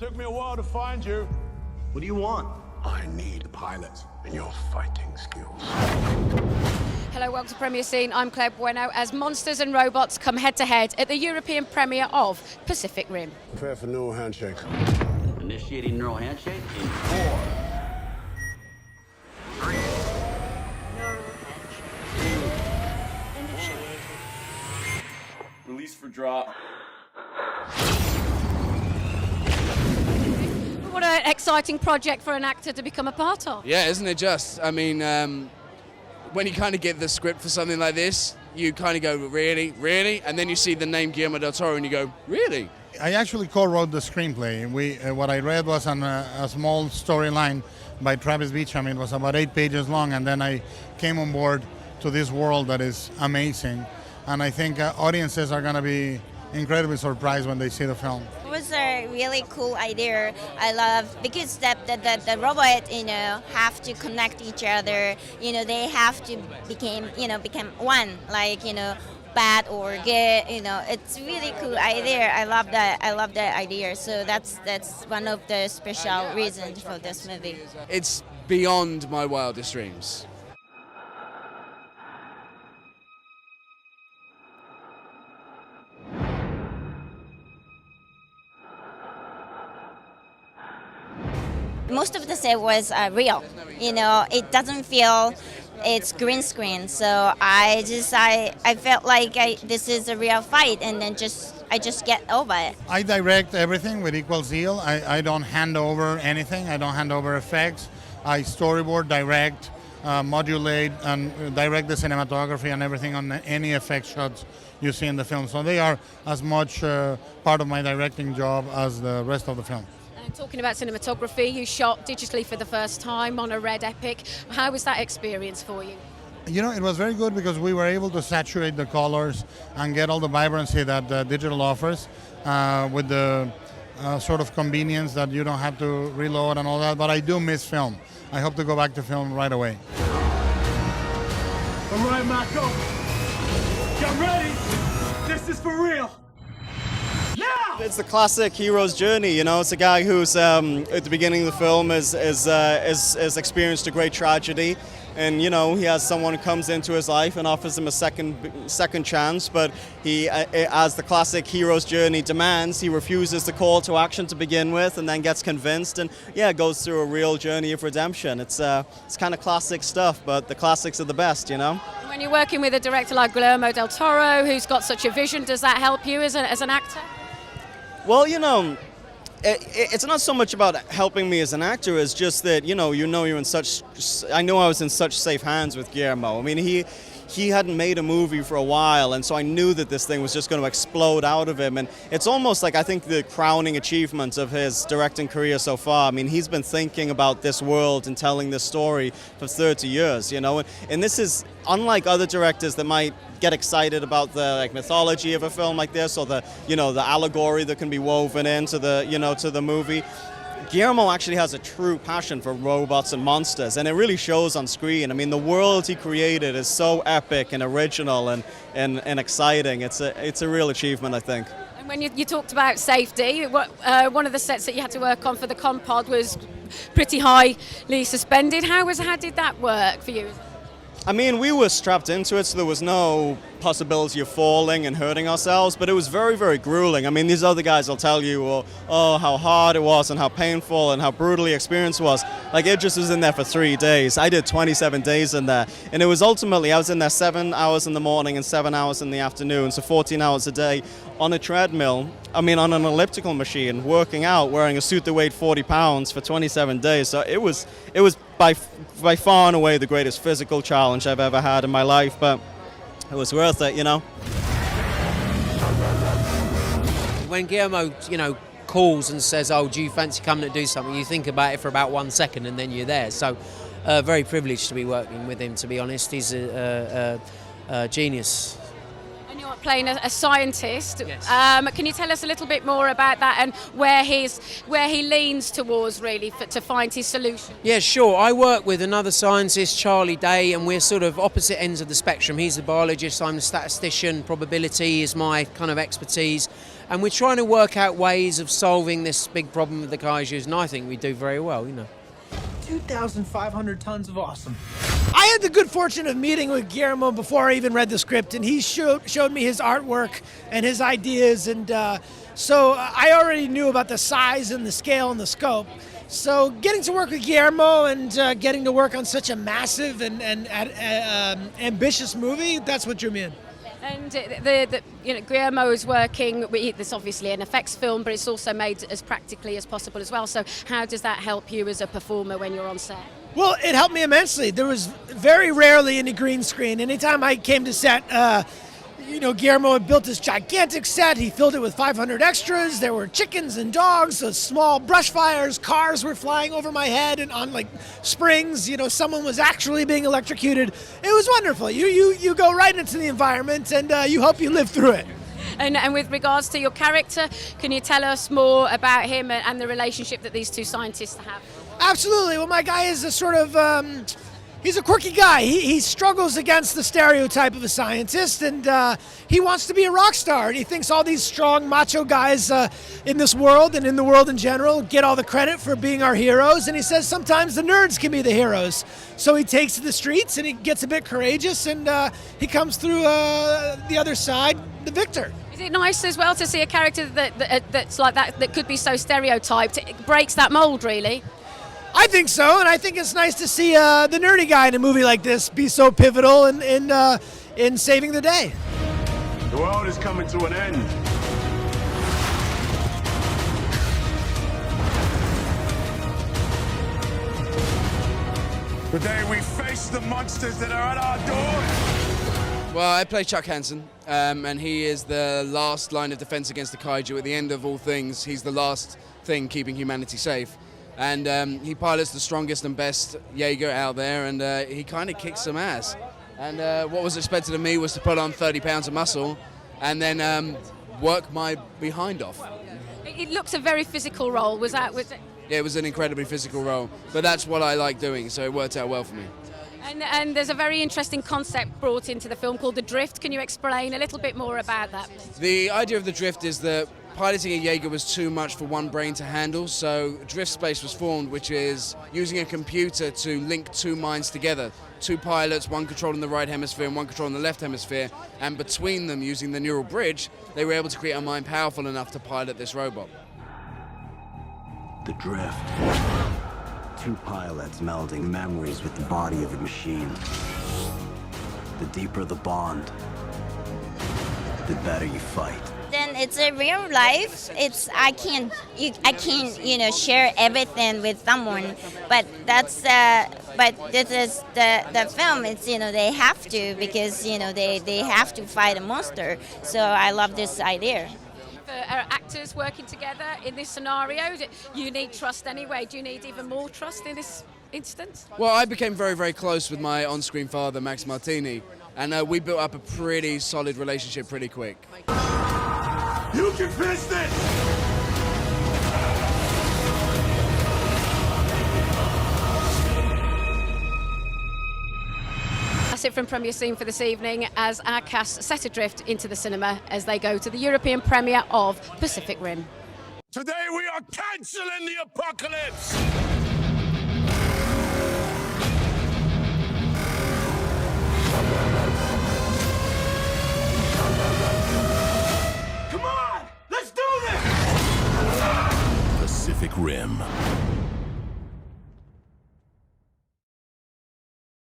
Took me a while to find you. What do you want? I need a pilot and your fighting skills. Hello, welcome to Premier Scene. I'm Claire Bueno as monsters and robots come head-to-head at the European premiere of Pacific Rim. Prepare for neural handshakes. Initiating neural handshake in 4, 3. Neural handshake. Initiated. Release for drop. What an exciting project for an actor to become a part of. Yeah, isn't it just? I mean, when you kind of get the script for something like this, you kind of go, really? Really? And then you see the name Guillermo Del Toro and you go, really? I actually co-wrote the screenplay. What I read was on a small storyline by Travis Beacham. It was about 8 pages long, and then I came on board to this world that is amazing. And I think audiences are going to be incredibly surprised when they see the film. It was a really cool idea. I love because the robot, have to connect each other. They have to become one. Like, bad or good. It's really cool idea. I love that idea. So that's one of the special reasons for this movie. It's beyond my wildest dreams. Most of the set was real. It doesn't feel it's green screen. So I felt like this is a real fight, and then I just get over it. I direct everything with equal zeal. I don't hand over anything. I don't hand over effects. I storyboard, direct, modulate, and direct the cinematography and everything on any effect shots you see in the film. So they are as much part of my directing job as the rest of the film. Talking about cinematography, you shot digitally for the first time on a Red Epic. How was that experience for you? It was very good because we were able to saturate the colors and get all the vibrancy that digital offers with the sort of convenience that you don't have to reload and all that. But I do miss film. I hope to go back to film right away. All right, Marco. Get ready. This is for real. It's the classic hero's journey, It's a guy who's at the beginning of the film has experienced a great tragedy, and he has someone who comes into his life and offers him a second chance, but he, as the classic hero's journey demands, he refuses the call to action to begin with, and then gets convinced, and goes through a real journey of redemption. It's kind of classic stuff, but the classics are the best, When you're working with a director like Guillermo Del Toro, who's got such a vision, does that help you as an actor? Well, it's not so much about helping me as an actor as just that, you're in such. I know I was in such safe hands with Guillermo. I mean, he hadn't made a movie for a while, and so I knew that this thing was just going to explode out of him. And it's almost like I think the crowning achievement of his directing career so far. I mean, he's been thinking about this world and telling this story for 30 years, And this is unlike other directors that might get excited about the mythology of a film like this, or the the allegory that can be woven into the to the movie. Guillermo actually has a true passion for robots and monsters, and it really shows on screen. I mean, the world he created is so epic and original and exciting. It's a real achievement, I think. And when you talked about safety, one of the sets that you had to work on for the Compod was pretty highly suspended. How did that work for you? I mean, we were strapped into it, so there was no possibility of falling and hurting ourselves, but it was very, very grueling. I mean, these other guys will tell you, how hard it was and how painful and how brutally experienced it was. Like, it just was in there for 3 days. I did 27 days in there, and it was ultimately, I was in there 7 hours in the morning and 7 hours in the afternoon, so 14 hours a day on a treadmill, on an elliptical machine, working out, wearing a suit that weighed 40 pounds for 27 days. So it was by far and away the greatest physical challenge I've ever had in my life, but it was worth it, When Guillermo, calls and says, "Oh, do you fancy coming to do something?" You think about it for about 1 second and then you're there. So, very privileged to be working with him. To be honest, he's a genius. And playing a scientist. Yes. Can you tell us a little bit more about that and where he leans towards really to find his solution? Yeah, sure. I work with another scientist, Charlie Day, and we're sort of opposite ends of the spectrum. He's a biologist, I'm a statistician. Probability is my kind of expertise. And we're trying to work out ways of solving this big problem with the kaijus, and I think we do very well, 2,500 tons of awesome. I had the good fortune of meeting with Guillermo before I even read the script, and he showed me his artwork and his ideas, and so I already knew about the size and the scale and the scope. So getting to work with Guillermo and getting to work on such a massive and ambitious movie, that's what drew me in. And Guillermo is working. There's obviously an effects film, but it's also made as practically as possible as well. So how does that help you as a performer when you're on set? Well, it helped me immensely. There was very rarely any green screen. Anytime I came to set, Guillermo had built this gigantic set. He filled it with 500 extras. There were chickens and dogs, small brush fires. Cars were flying over my head and on springs. Someone was actually being electrocuted. It was wonderful. You go right into the environment and you hope you live through it. And with regards to your character, can you tell us more about him and the relationship that these two scientists have? Absolutely. Well, my guy is a sort of... he's a quirky guy. He struggles against the stereotype of a scientist, and he wants to be a rock star. And he thinks all these strong, macho guys in this world and in the world in general get all the credit for being our heroes. And he says sometimes the nerds can be the heroes. So he takes to the streets and he gets a bit courageous, and he comes through the other side, the victor. Is it nice as well to see a character that's like that could be so stereotyped? It breaks that mold, really. I think so, and I think it's nice to see the nerdy guy in a movie like this be so pivotal in saving the day. The world is coming to an end. Today we face the monsters that are at our door. Well, I play Chuck Hansen, and he is the last line of defense against the kaiju. At the end of all things, he's the last thing keeping humanity safe. And he pilots the strongest and best Jaeger out there, and he kind of kicks some ass. And what was expected of me was to put on 30 pounds of muscle and then work my behind off. It looks a very physical role. Was it? Yeah, it was an incredibly physical role, but that's what I like doing, so it worked out well for me. And there's a very interesting concept brought into the film called the drift. Can you explain a little bit more about that? The idea of the drift is that piloting a Jaeger was too much for one brain to handle, so drift space was formed, which is using a computer to link two minds together. Two pilots, one controlling the right hemisphere and one controlling the left hemisphere, and between them, using the neural bridge, they were able to create a mind powerful enough to pilot this robot. The drift. Two pilots melding memories with the body of the machine. The deeper the bond, the better you fight. Then it's a real life. I can't share everything with someone, but but this is the film. It's they have to, because they have to fight a monster. So I love this idea. For actors working together in this scenario, you need trust anyway. Do you need even more trust in this instance? Well, I became very, very close with my on-screen father, Max Martini, and we built up a pretty solid relationship pretty quick. You can finish this! That's it from Premiere Scene for this evening, as our cast set adrift into the cinema as they go to the European premiere of Pacific Rim. Today we are canceling the apocalypse! Come on! Let's do this! Pacific Rim.